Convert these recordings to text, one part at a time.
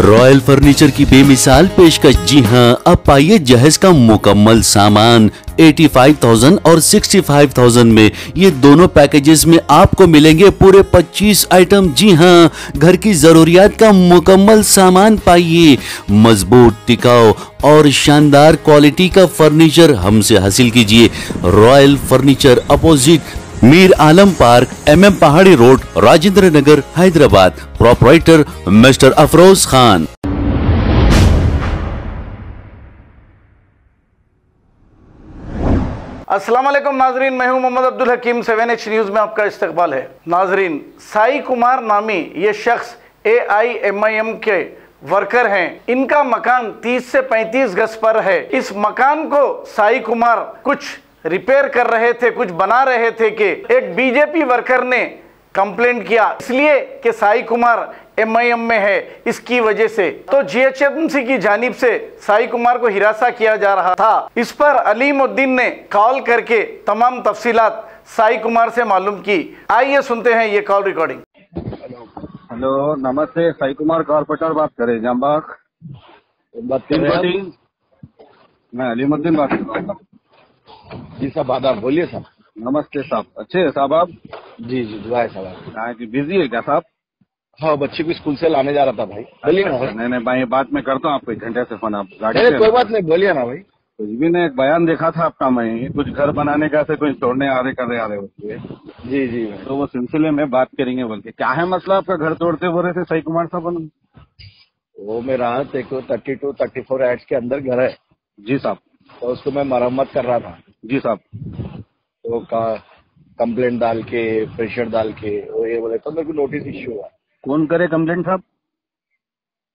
Royal furniture की बेमिसाल पेशकश। जी हां, अब पाइए जहेज का मुकम्मल सामान 85,000 और 65,000 में। ये दोनों पैकेजेस में आपको मिलेंगे पूरे 25 आइटम। जी हां, घर की जरूरियात का मुकम्मल सामान पाइए। मजबूत, टिकाऊ और शानदार क्वालिटी का फर्नीचर हमसे हासिल कीजिए। Royal furniture, opposite Mir Alam park, MM Pahadi road, Rajendra Nagar, Hyderabad. Proprietor mister Afroz Khan. अस्सलाम वालेकुम नाजरीन, मैं हूं मोहम्मद अब्दुल हकीम। 7H न्यूज़ में आपका इस्तकबाल है। नाजरीन, साई कुमार नामी ये शख्स AIMIM के वर्कर हैं। इनका मकान 30 से 35 गज पर है। इस मकान को साई कुमार कुछ रिपेयर कर रहे थे, कुछ बना रहे थे कि एक बीजेपी वर्कर ने कंप्लेंट किया, इसलिए कि साई कुमार MIM में है, इसकी वजह से तो GHMC की जानिब से साई कुमार को हिरासा किया जा रहा था। इस पर अलीमुद्दीन ने कॉल करके तमाम तफसीलात साई कुमार से मालूम की। आइए सुनते हैं ये कॉल रिकॉर्डिंग। हेलो, नमस्ते। साई कुमार कॉर्पोरेटर बात करें, जामबाग मैं अलीमुद्दीन बात कर रहा हूँ। जी साहब, आदाब। बोलिए साहब। नमस्ते साहब। अच्छे है साहब आप? जी जी, दुआ है साहब। कहाँ की बिजी है क्या साहब? हाँ, बच्चे को स्कूल से लाने जा रहा था भाई। बोलिए ना भाई। नहीं भाई, बात मैं करता हूँ आपको 1 घंटे से फोन। आप गाड़ी अरे कोई बात नहीं, बोलिए ना भाई। कुछ भी नहीं, एक बयान देखा था आपका मैं, कुछ घर बनाने का से कुछ तोड़ने आ रहे कर रहे होते। जी जी भाई। तो वो सिलसिले में बात करेंगे बोल के। क्या है मसला आपका? घर तोड़ते बोल रहे थे साई कुमार साहब। वो मेरा 32-34 एड्स के अंदर घर है। जी साहब। तो उसको मैं मरम्मत कर रहा था। जी साहब। तो कंप्लेंट डाल के, प्रेशर डाल के वो ये बोले तो मेरे को नोटिस इश्यू हुआ। कौन करे कंप्लेंट साहब?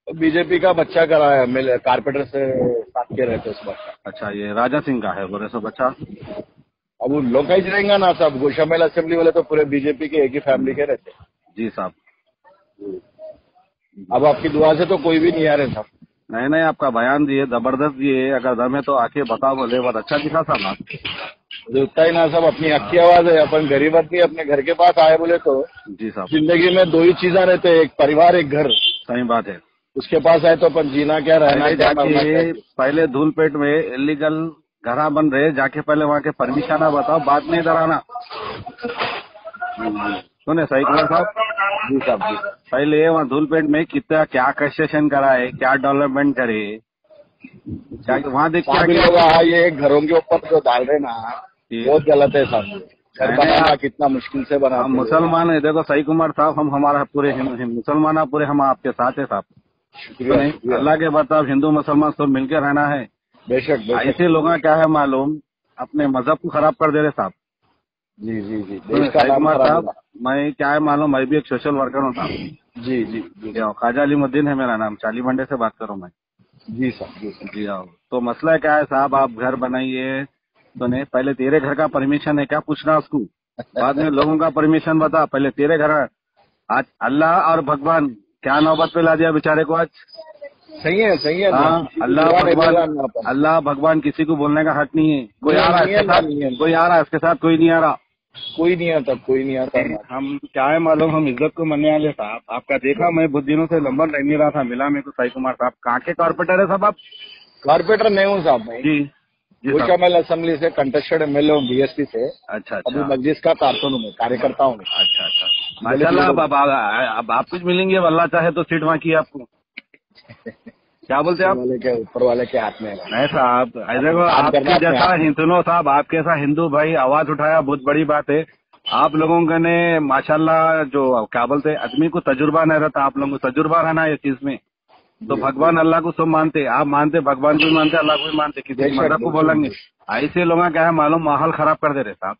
तो बीजेपी का बच्चा करा है, कारपेंटर से साथ के रहते उस बच्चा। अच्छा, ये राजा सिंह का है बोले सो बच्चा। अब वो लोग ही रहेंगे ना साहब, गोशामेल असेंबली वाले तो पूरे बीजेपी के एक ही फैमिली के रहते। जी साहब। अब आपकी दुआ से तो कोई भी नहीं आ रहे साहब। नहीं, आपका बयान दिए, जबरदस्त दिए। अगर दम है तो आके बताओ बोले, बहुत अच्छा दिखा साहब आप। उतना ही ना साहब, अपनी अक्की आवाज है। अपन गरीब आदमी अपने घर के पास आए बोले तो जी साहब, जिंदगी में 2 ही चीजें रहते हैं, एक परिवार, एक घर। सही बात है। उसके पास आए तो अपन जीना क्या, रहना क्या, मरना क्या। पहले धूलपेट में इलीगल घरा बन रहे, जाके पहले वहाँ के परमिशन बताओ, बाद में इधर आना। सुने सही कुमार साहब? जी साहब जी। पहले वहाँ धूलपेट में कितना क्या कंस्ट्रक्शन कराए, क्या डेवलपमेंट करे, क्या वहाँ देख के ये घरों के ऊपर जो डाल रहे ना, बहुत गलत है साहब। घर बनाना कितना मुश्किल से बना। हम मुसलमान है, देखो सही कुमार साहब, हम हमारा पूरे मुसलमान पूरे हम आपके साथ है साहब। शुक्रिया। अल्लाह के बताओ, हिंदू मुसलमान सब मिलकर रहना है। बेशक। ऐसे लोग क्या है मालूम, अपने मजहब को खराब कर दे रहे साहब। जी जी जी। सही कुमार साहब, मैं क्या है मालूम, मैं भी एक सोशल वर्कर हूँ साहब। जी जी जी। ख्वाजा अलीमुद्दीन है मेरा नाम, चाली मंडे से बात करूँ मैं। जी साहब जी आओ। तो मसला क्या है साहब, आप घर बनाइए तो नहीं, पहले तेरे घर का परमिशन है क्या पूछना उसको, बाद में लोगों का परमिशन बता। पहले तेरे घर। आज अल्लाह और भगवान क्या नौबत पे ला दिया बेचारे को आज। सही है। हाँ, अल्लाह भगवान किसी को बोलने का हक नहीं है। कोई आ रहा है इसके साथ, कोई आ रहा है इसके साथ, कोई नहीं आ रहा। कोई नहीं आता। हम क्या है मालूम, हम इज्जत को मनने वाले साहब। आपका देखा मैं बहुत दिनों से नंबर नहीं रहा था, मिला मेरे को साई कुमार साहब। कहाँ के कॉर्पोरेटर है साहब आप? कॉर्पोरेटर नहीं हूँ साहब मैं। जी। गोशामेल असेंबली से कंटेस्टेड MLA हूँ, BSP से। अच्छा। अभी मस्जिद का कारकुन हूँ, कार्यकर्ता हूँ। अच्छा। माशाल्लाह, अब आप कुछ मिलेंगे, अल्लाह चाहे तो सीट वहाँ की आपको। क्या बोलते हैं आप? ऊपर वाले के हाथ में है। नहीं साहब, देखो आपके जैसा सुनो साहब, आपके ऐसा हिंदू भाई आवाज उठाया, बहुत बड़ी बात है। आप लोगों ने माशाल्लाह, जो क्या बोलते हैं, आदमी को तजुर्बा नहीं रहता, आप लोगों को तजुर्बा रहना है इस चीज में। तो भगवान अल्लाह को सब मानते, आप मानते, भगवान को भी मानते, अल्लाह को भी मानते, किसी मजहब को बोलेंगे। ऐसे लोग क्या है मालूम, माहौल खराब कर दे रहे साहब।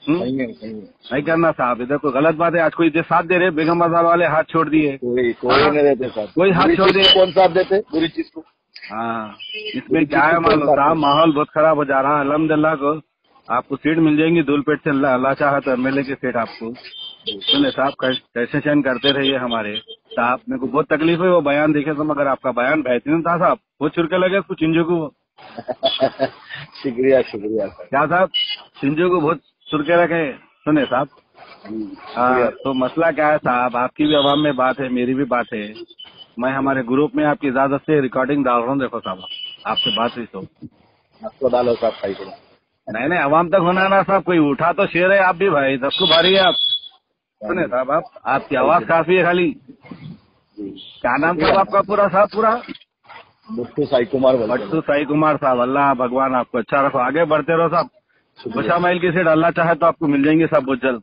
नहीं करना साहब, इधर कोई गलत बात है। आज कोई साथ दे रहे, बेगम बाजार वाले हाथ छोड़ दिए। कोई नहीं देते साहब, कोई हाथ छोड़ दिए। कौन साथ देते बुरी चीज को? हाँ, इसमें क्या है मालूम साहब, माहौल बहुत खराब हो जा रहा है। अल्हम्दुलिल्लाह को आपको सीट मिल जाएंगी धूलपेट से, अल्लाह चाहा तो MLA की सीट आपको। सुने साहब, कंसेशन करते रहिए हमारे साहब। मेरे को बहुत तकलीफ है वो बयान देखे तो, मगर आपका बयान बेहतरीन था साहब। बहुत चुरके लगे उसको चिंजू को। शुक्रिया सर। क्या साहब, चिंजू को बहुत चुरके रखे। सुने साहब, हाँ, तो मसला क्या है साहब, आपकी भी आवाम में बात है, मेरी भी बात है। मैं हमारे ग्रुप में आपकी इजाजत से रिकॉर्डिंग डाल रहा हूँ। देखो साहब, आपसे बात हुई तो आपको डालो साहब साई कुमार। नहीं नहीं, आवाम तक होना ना साहब, कोई उठा तो शेर है आप भी भाई, 10 को भारी है आप। सुने साहब, आप आपकी आवाज काफी है खाली। क्या नाम साहब आपका पूरा साहब? पूरा भट्टू साई कुमार बोलते हैं। भट्टू साई कुमार साहब। अल्लाह भगवान आपको अच्छा रखो, आगे बढ़ते रहो साहब। बशा माइल की सीट अल्लाह चाहे तो आपको मिल जाएंगे साहब बहुत जल्द।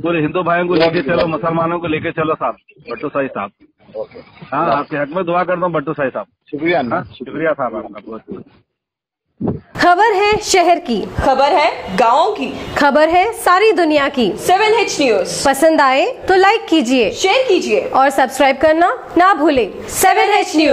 पूरे हिंदू भाइयों को लेके चलो, मुसलमानों को लेके चलो साहब, भट्टू साई साहब। ओके, हाँ, आपके हक में दुआ करता हूँ भट्टू साई साहब। शुक्रिया। हाँ, शुक्रिया साहब आपका बहुत बहुत। खबर है शहर की, खबर है गाँव की, खबर है सारी दुनिया की। 7H न्यूज पसंद आए तो लाइक कीजिए, शेयर कीजिए और सब्सक्राइब करना ना भूलें। 7H news.